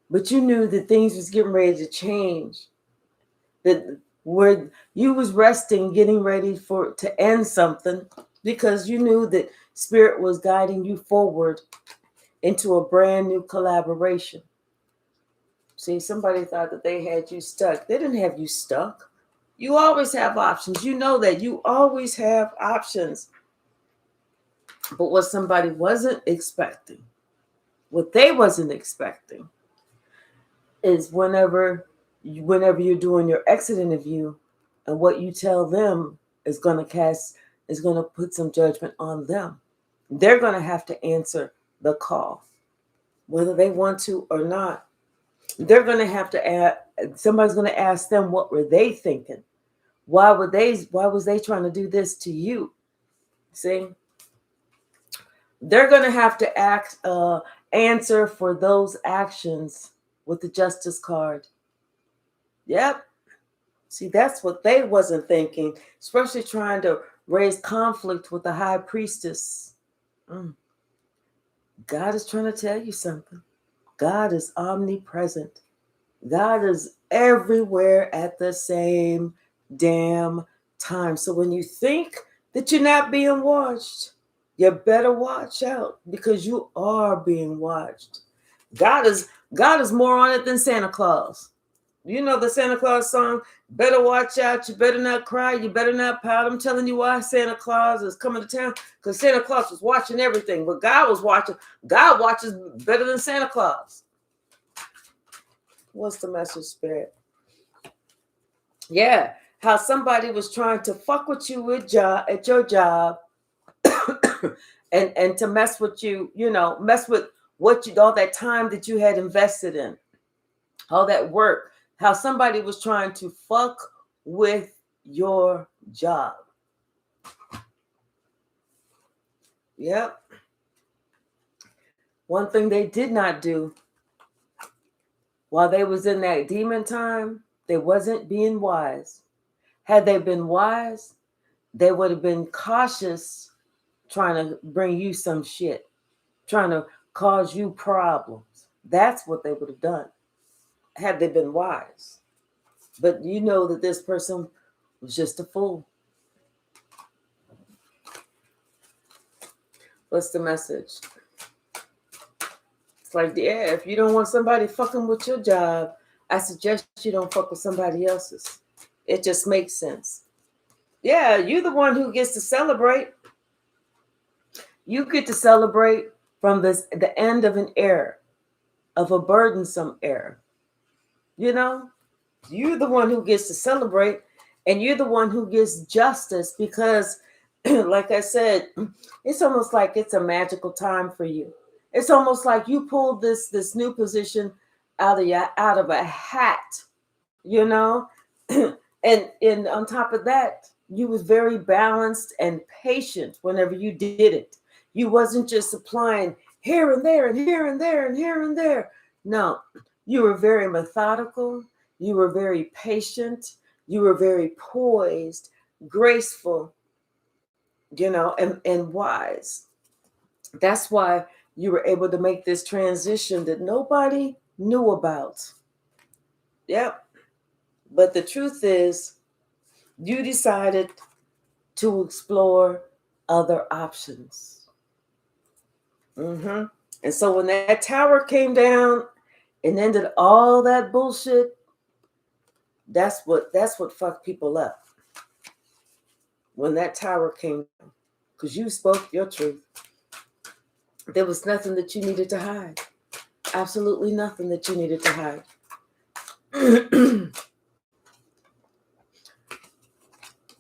But you knew that things was getting ready to change. That where you was resting, getting ready to end something, because you knew that Spirit was guiding you forward into a brand new collaboration. See, somebody thought that they had you stuck. They didn't have you stuck. You always have options. You know that you always have options. But what somebody wasn't expecting, what they wasn't expecting, is whenever you're doing your exit interview, and what you tell them is going to put some judgment on them. They're going to have to answer the call, whether they want to or not. They're going to have to somebody's going to ask them, what were they thinking? Why was they trying to do this to you? See, they're going to have to answer for those actions with the Justice card. Yep. See, that's what they wasn't thinking, especially trying to raise conflict with the High Priestess. God is trying to tell you something. God is omnipresent. God is everywhere at the same damn time. So when you think that you're not being watched, you better watch out, because you are being watched. God is more on it than Santa Claus. You know the Santa Claus song, better watch out, you better not cry, you better not pout. I'm telling you why Santa Claus is coming to town, because Santa Claus was watching everything, but God was watching. God watches better than Santa Claus. What's the message, Spirit? Yeah, how somebody was trying to fuck with you at your job and to mess with you, mess with all that time that you had invested in, all that work. How somebody was trying to fuck with your job. Yep. One thing they did not do while they was in that demon time, they wasn't being wise. Had they been wise, they would have been cautious, trying to bring you some shit, trying to cause you problems. That's what they would have done had they been wise. But you know that this person was just a fool. What's the message? It's like, yeah, if you don't want somebody fucking with your job, I suggest you don't fuck with somebody else's. It just makes sense. Yeah, you're the one who gets to celebrate. You get to celebrate from the end of an era, of a burdensome era. You know, you're the one who gets to celebrate, and you're the one who gets justice, because like I said, it's almost like it's a magical time for you. It's almost like you pulled this new position out of a hat, you know. And on top of that, you was very balanced and patient whenever you did it. You wasn't just applying here and there and here and there and here and there. No, you were very methodical. You were very patient. You were very poised, graceful, and wise. That's why you were able to make this transition that nobody knew about. Yep. But the truth is, you decided to explore other options. And so when that tower came down and ended all that bullshit, that's what fucked people up. When that tower came down, because you spoke your truth. There was nothing that you needed to hide. Absolutely nothing that you needed to hide.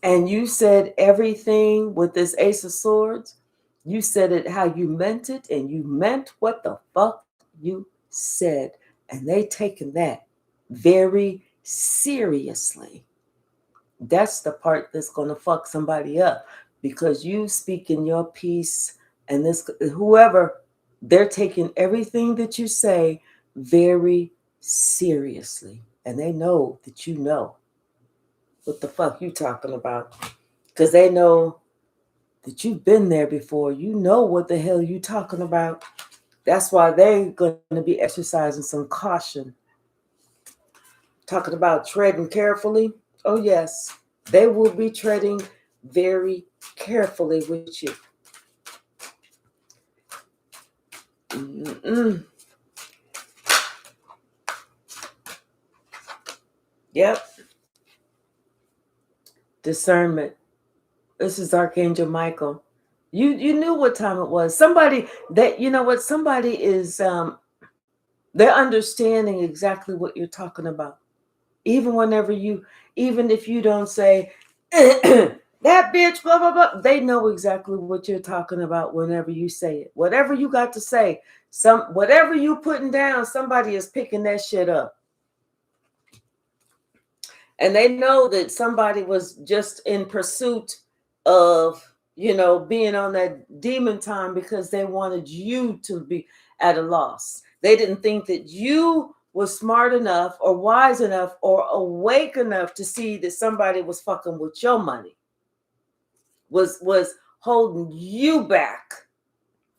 And you said everything with this Ace of Swords. You said it how you meant it, and you meant what the fuck you said. And they taken that very seriously. That's the part that's going to fuck somebody up, because you speaking your piece, and this whoever, they're taking everything that you say very seriously, and they know that you know what the fuck you talking about, because they know that you've been there before. You know what the hell you talking about. That's why they're going to be exercising some caution. Talking about treading carefully. Oh yes, they will be treading very carefully with you. Yep. Discernment. This is Archangel Michael. You knew what time it was. Somebody that, you know what, somebody is they're understanding exactly what you're talking about. Even if you don't say that bitch, blah blah blah, they know exactly what you're talking about whenever you say it. Whatever you got to say, whatever you putting down, somebody is picking that shit up. And they know that somebody was just in pursuit of, being on that demon time, because they wanted you to be at a loss. They didn't think that you was smart enough or wise enough or awake enough to see that somebody was fucking with your money, was holding you back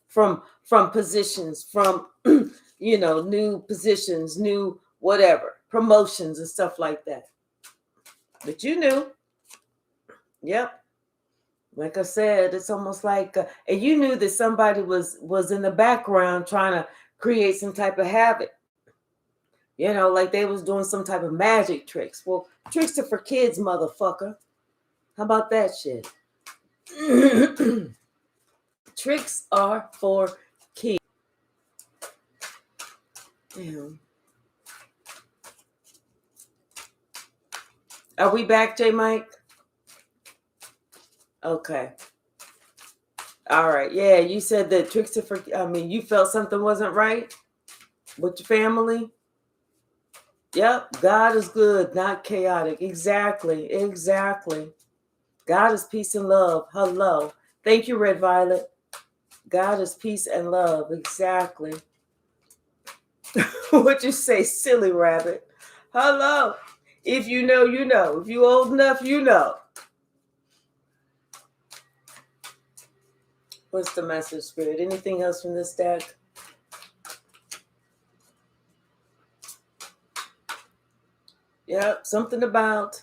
from positions, from new positions, new whatever, promotions and stuff like that. But you knew. Yep. Like I said, it's almost like, and you knew that somebody was in the background trying to create some type of habit. Like they was doing some type of magic tricks. Well, tricks are for kids, motherfucker. How about that shit? Tricks are for kids. Damn. Are we back, J Mike? Okay. All right. Yeah, you said that tricks are for, you felt something wasn't right with your family. Yep. God is good, not chaotic. Exactly. God is peace and love. Hello. Thank you, Red Violet. God is peace and love. Exactly. What you say, silly rabbit? Hello. If you know, you know. If you old enough, you know. What's the message, Spirit? Anything else from this deck? Yep. Something about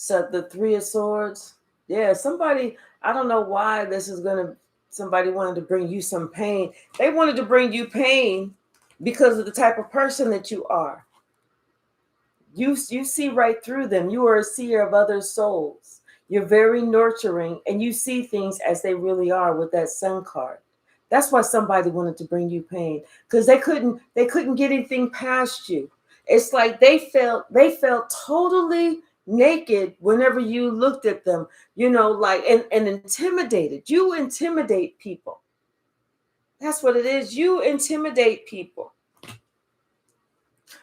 the Three of Swords. Yeah, somebody, I don't know why this is somebody wanted to bring you some pain. They wanted to bring you pain because of the type of person that you are. You see right through them. You are a seer of other souls. You're very nurturing, and you see things as they really are with that Sun card. That's why somebody wanted to bring you pain, because they couldn't get anything past you. It's like they felt totally naked whenever you looked at them, like and intimidated. You intimidate people. That's what it is. You intimidate people.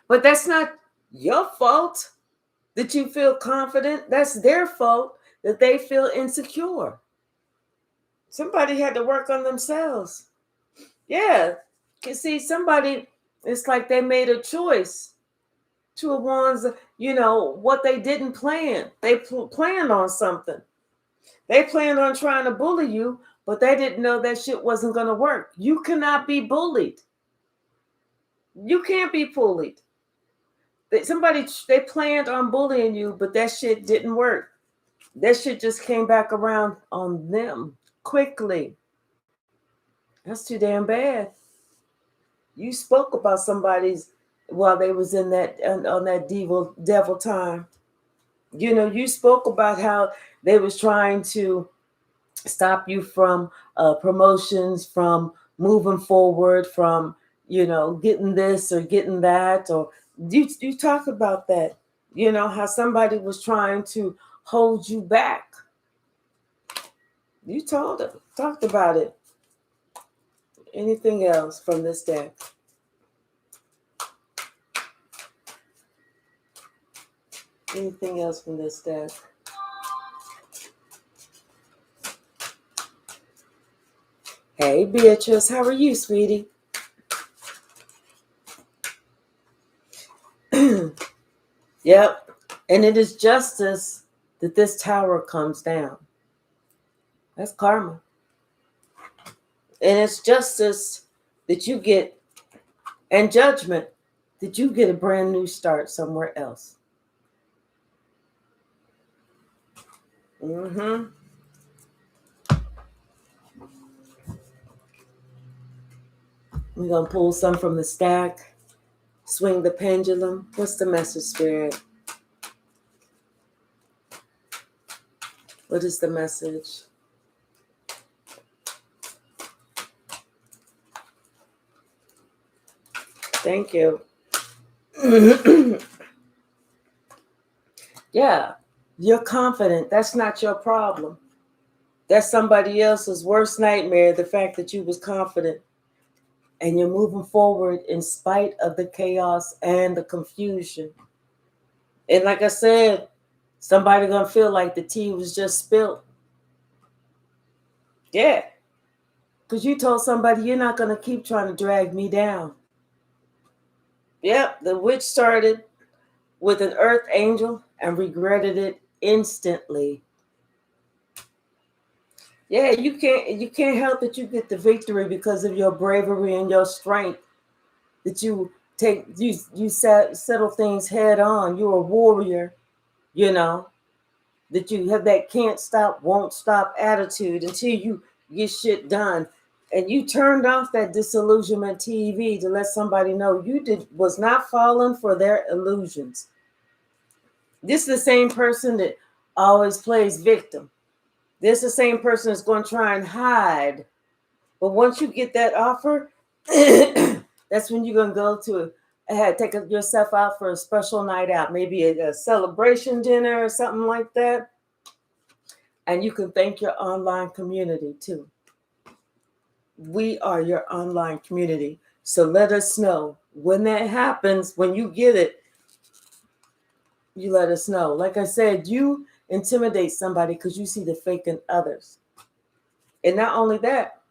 But that's not your fault that you feel confident. That's their fault that they feel insecure. Somebody had to work on themselves. Yeah. You see, somebody, it's like they made a choice to the ones, what they didn't plan. They planned on something. They planned on trying to bully you, but they didn't know that shit wasn't going to work. You cannot be bullied. You can't be bullied. They planned on bullying you, but that shit didn't work. That shit just came back around on them quickly. That's too damn bad. You spoke about somebody's while they was in that on that devil time. You spoke about how they was trying to stop you from promotions, from moving forward, from getting this or getting that, or you talked about that. How somebody was trying to hold you back. You talked about it. Anything else from this deck? Anything else from this deck? Hey, Beatrice, how are you, sweetie? Yep. And it is justice that this tower comes down. That's karma. And it's justice that you get, and judgment that you get a brand new start somewhere else. Mm-hmm. We're going to pull some from the stack. Swing the pendulum. What's the message, Spirit? What is the message? Thank you. Yeah, you're confident. That's not your problem. That's somebody else's worst nightmare, the fact that you was confident. And you're moving forward in spite of the chaos and the confusion. And like I said, somebody gonna feel like the tea was just spilled. Yeah. Because you told somebody you're not gonna keep trying to drag me down. Yep, the witch started with an earth angel and regretted it instantly. Yeah, you can't help that you get the victory because of your bravery and your strength. That you settle things head on. You're a warrior, that you have that can't stop, won't stop attitude until you get shit done. And you turned off that disillusionment TV to let somebody know you was not falling for their illusions. This is the same person that always plays victim. This is the same person that's going to try and hide. But once you get that offer, that's when you're going to go to take yourself out for a special night out, maybe a celebration dinner or something like that. And you can thank your online community too. We are your online community. So let us know when that happens, when you get it, you let us know. Like I said, you intimidate somebody because you see the fake in others. And not only that,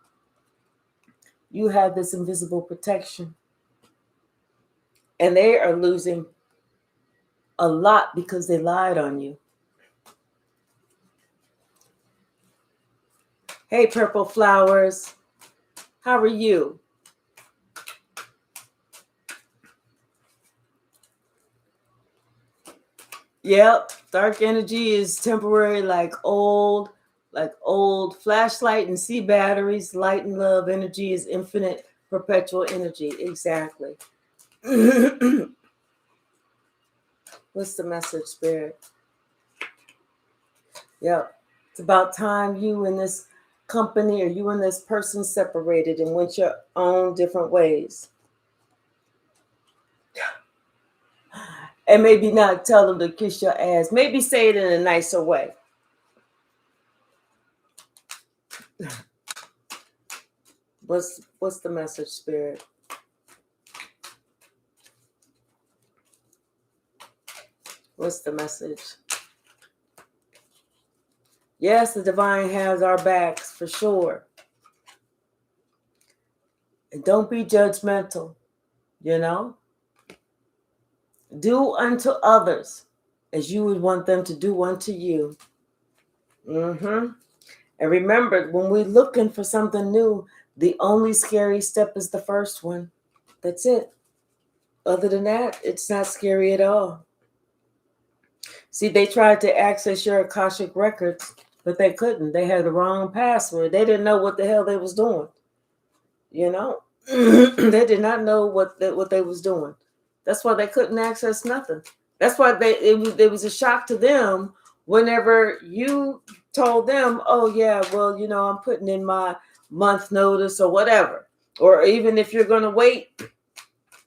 you have this invisible protection. And they are losing a lot because they lied on you. Hey, Purple Flowers. How are you? Yep. Dark energy is temporary, like old flashlight and sea batteries. Light and love energy is infinite, perpetual energy. Exactly. What's the message, Spirit? Yep. It's about time you and this company or you and this person separated and went your own different ways. And maybe not tell them to kiss your ass. Maybe say it in a nicer way. What's the message, Spirit? What's the message? Yes, the divine has our backs for sure. And don't be judgmental, you know? Do unto others as you would want them to do unto you. Mm-hmm. And remember, when we're looking for something new, the only scary step is the first one. That's it. Other than that, it's not scary at all. See, they tried to access your Akashic records, but they couldn't. They had the wrong password. They didn't know what the hell they was doing. You know, they did not know what they was doing. That's why they couldn't access nothing. That's why it was a shock to them whenever you told them, "Oh yeah, well, you know, I'm putting in my month notice or whatever." Or even if you're going to wait,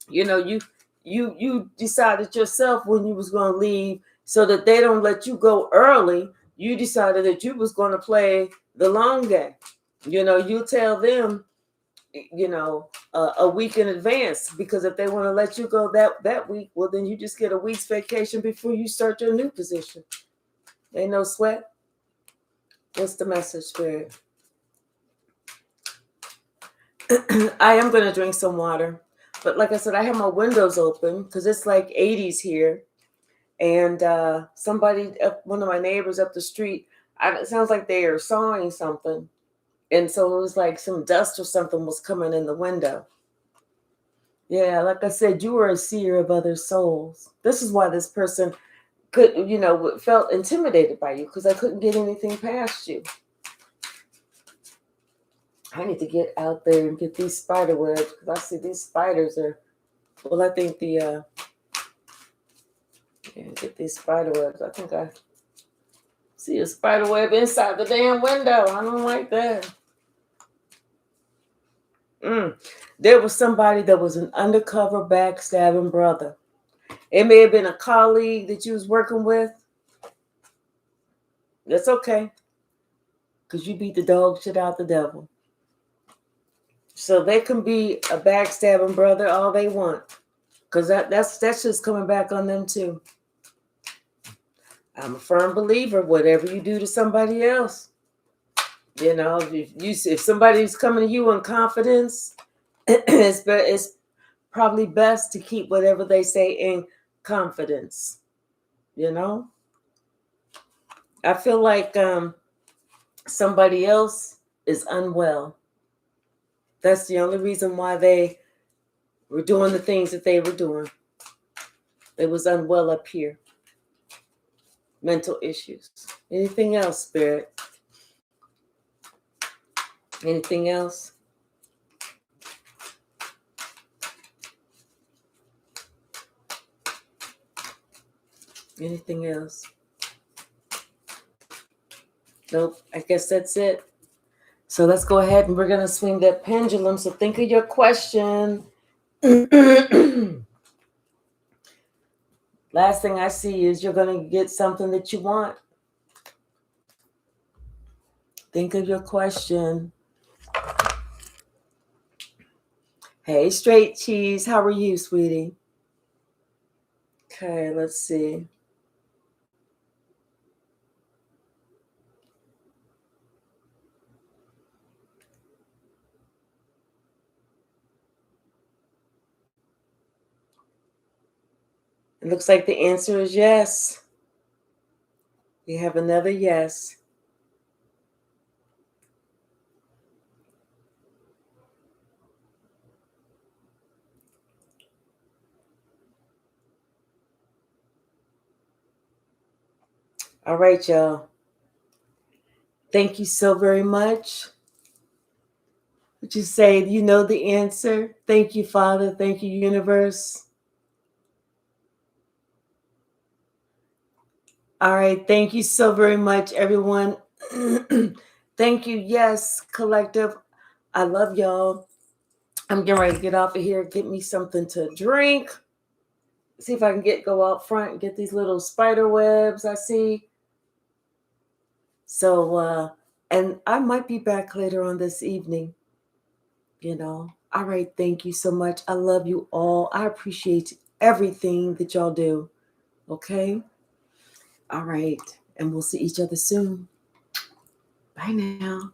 you know, you decided yourself when you was going to leave so that they don't let you go early. You decided that you was going to play the long game. You know, you tell them, you know, a week in advance, because if they want to let you go that week, well, then you just get a week's vacation before you start your new position. Ain't no sweat. What's the message, Spirit? I am going to drink some water. But like I said, I have my windows open because it's like 80s here. And somebody, one of my neighbors up the street, it sounds like they are sawing something. And so it was like some dust or something was coming in the window. Yeah, like I said, you are a seer of other souls. This is why this person could, you know, felt intimidated by you, because I couldn't get anything past you. I need to get out there and get these spider webs, because I see these spiders are, well, I think get these spider webs. I think I see a spider web inside the damn window. I don't like that. There was somebody that was an undercover backstabbing brother. It may have been a colleague that you was working with. That's okay, because you beat the dog shit out the devil. So they can be a backstabbing brother all they want, because that's just coming back on them too. I'm a firm believer, whatever you do to somebody else, you know, if somebody's coming to you in confidence, it's probably best to keep whatever they say in confidence. You know, I feel like somebody else is unwell. That's the only reason why they were doing the things that they were doing. They was unwell up here. Mental issues. Anything else, Spirit? Anything else? Anything else? Nope. I guess that's it. So let's go ahead and we're going to swing that pendulum. So think of your question. Last thing I see is you're going to get something that you want. Think of your question. Hey, Straight Cheese. How are you, sweetie? Okay, let's see. It looks like the answer is yes. You have another yes. All right, y'all. Thank you so very much. Would you say you know the answer? Thank you, Father. Thank you, universe. All right. Thank you so very much, everyone. Thank you. Yes, collective. I love y'all. I'm getting ready to get off of here, get me something to drink. See if I can go out front and get these little spider webs I see. So, and I might be back later on this evening, you know. All right. Thank you so much. I love you all. I appreciate everything that y'all do. Okay. All right. And we'll see each other soon. Bye now.